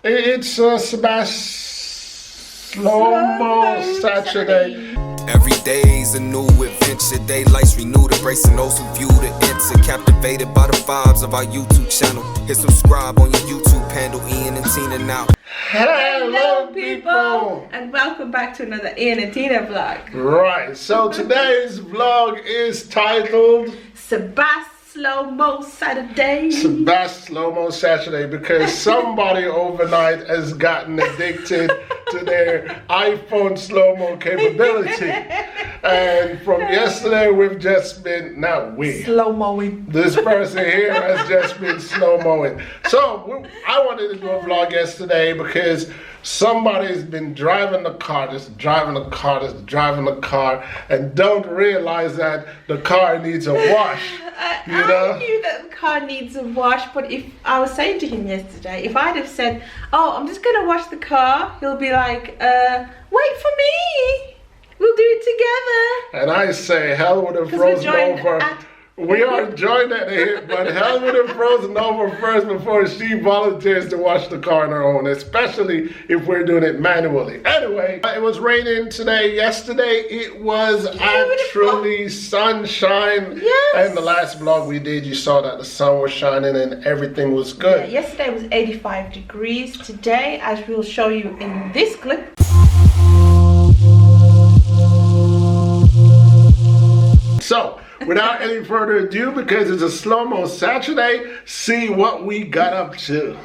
It's Sebastian Slow-Mo Saturday. Every day's a new adventure. Daylights renewed, embracing those who view the answer. Captivated by the vibes of our YouTube channel. Hit subscribe on your YouTube handle, Ian and Tina now. Hello people! And welcome back to another Ian and Tina vlog. Right, so today's vlog is titled Sebastian Slow-Mo Saturday. Sebastian Slow-Mo Saturday because somebody overnight has gotten addicted to their iPhone slow-mo capability. And from yesterday we've just been, not we. Slow-moing. This person here has just been slow-mowing. So I wanted to do a vlog yesterday because somebody's been driving the car, just driving the car, and don't realize that the car needs a wash. I knew that the car needs a wash, but if I was saying to him yesterday, if I'd have said, oh, I'm just gonna wash the car, he'll be like, wait for me, we'll do it together. And I say, hell would have frozen over. We are joined at the hip, but hell would have frozen over first before she volunteers to wash the car on her own, especially if we're doing it manually. Anyway, it was raining today. Yesterday, it was actually sunshine. Yes. And the last vlog we did, you saw that the sun was shining and everything was good. Yeah, yesterday was 85 degrees. Today, as we'll show you in this clip, so, without any further ado, because it's a slow-mo Saturday, see what we got up to.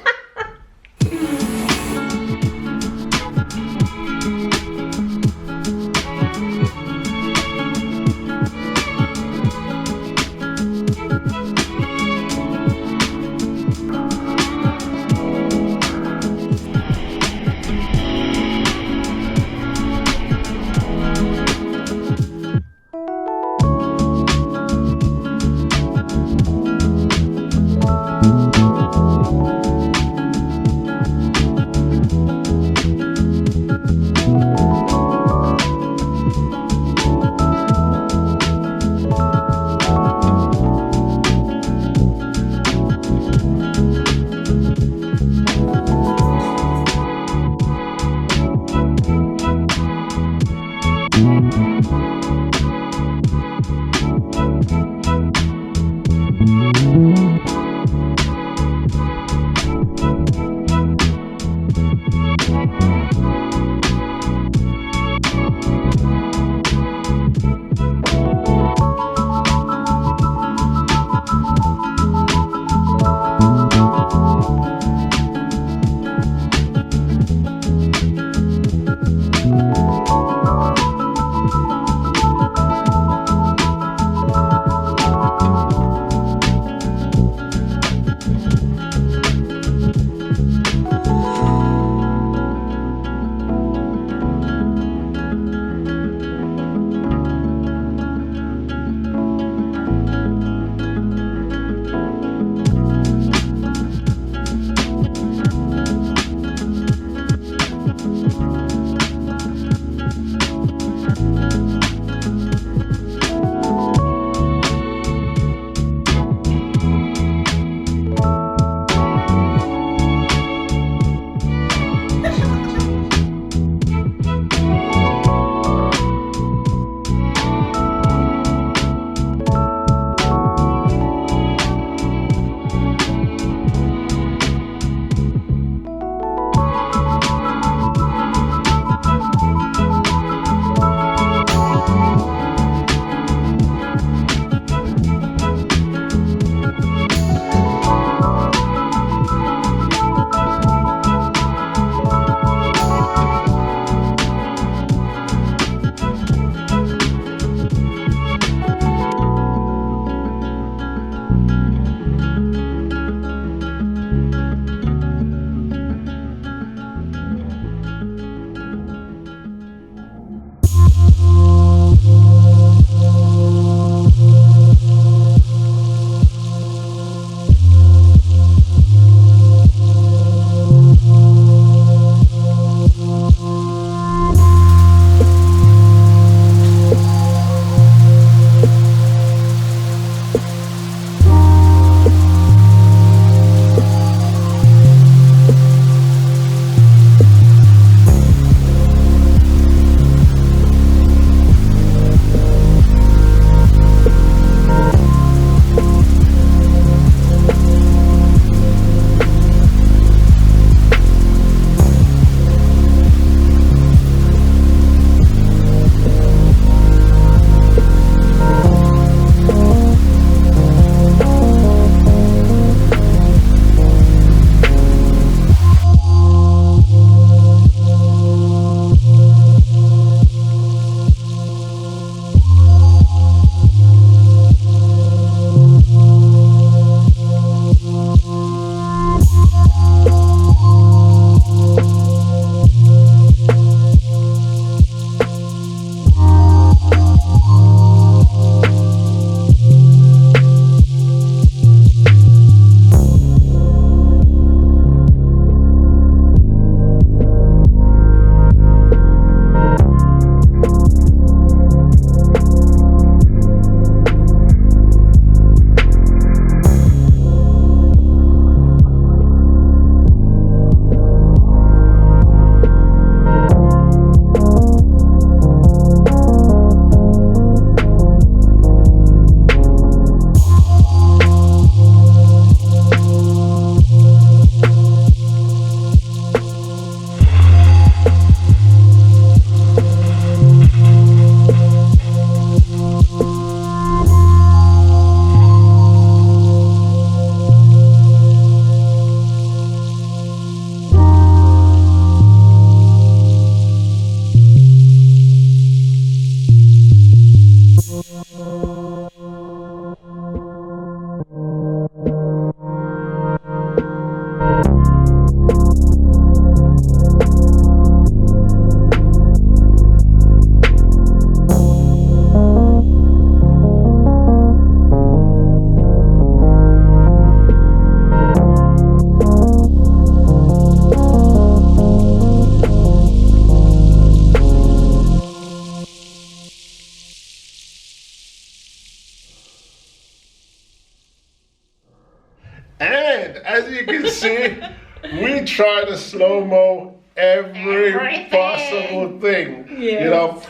try to slow-mo everything possible thing. Yes. You know,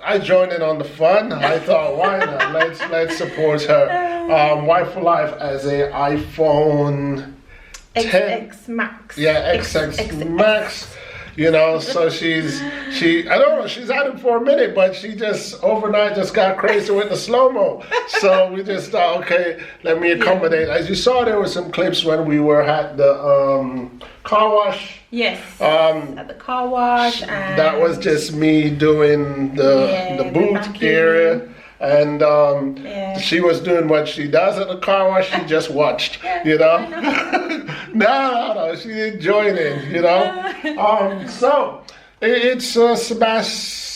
I joined in on the fun. I thought, why not? Let's support her. Wife for Life as a iPhone 10. XX Max. Yeah, XX Max. You know, so she I don't know, she's had it for a minute, but she just overnight just got crazy with the slow-mo. So we just thought, okay, let me accommodate. As you saw, there were some clips when we were at the car wash. Yes. At the car wash. And that was just me doing the boot area. And she was doing what she does at the car wash. She just watched, you know. No, she didn't join in, you know. So it's Sebastian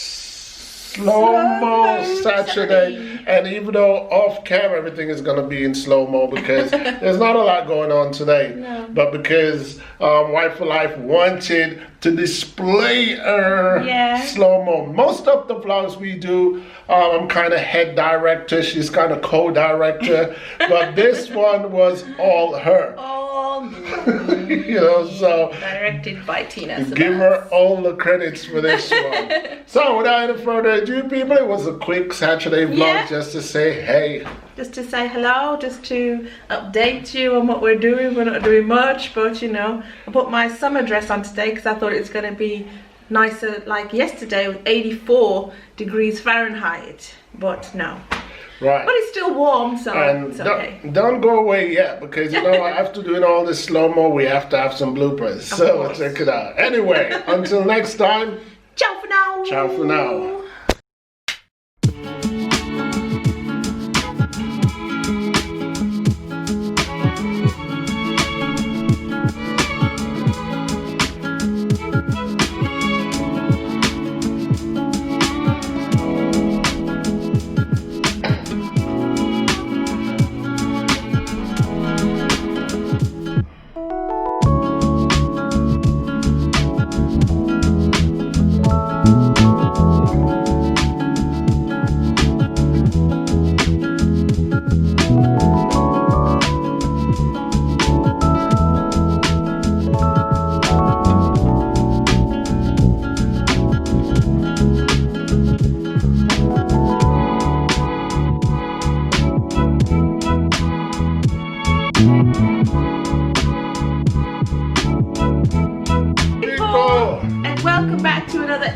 slow-mo Saturday, and even though off camera everything is going to be in slow-mo because there's not a lot going on today, but because Wife for Life wanted to display her slow-mo. Most of the vlogs we do, I'm kind of head director, she's kind of co-director, but this one was all her. All you know, so directed by Tina. Give her all the credits for this one. So without any further ado, people, it was a quick Saturday vlog just to say hey. Just to say hello, just to update you on what we're doing. We're not doing much, but you know, I put my summer dress on today because I thought it's going to be nicer like yesterday with 84 degrees Fahrenheit, but no. Right. But it's still warm, so it's okay. Don't go away yet, because you know, after doing all this slow-mo, we have to have some bloopers. So check it out. Anyway, until next time. Ciao for now. Ciao for now.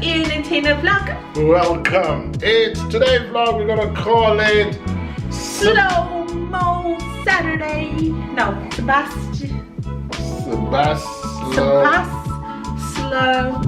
Ian and Tina vlog. Welcome. It's today's vlog. We're gonna call it Slow-mo Saturday. No, Sebastian. Slow.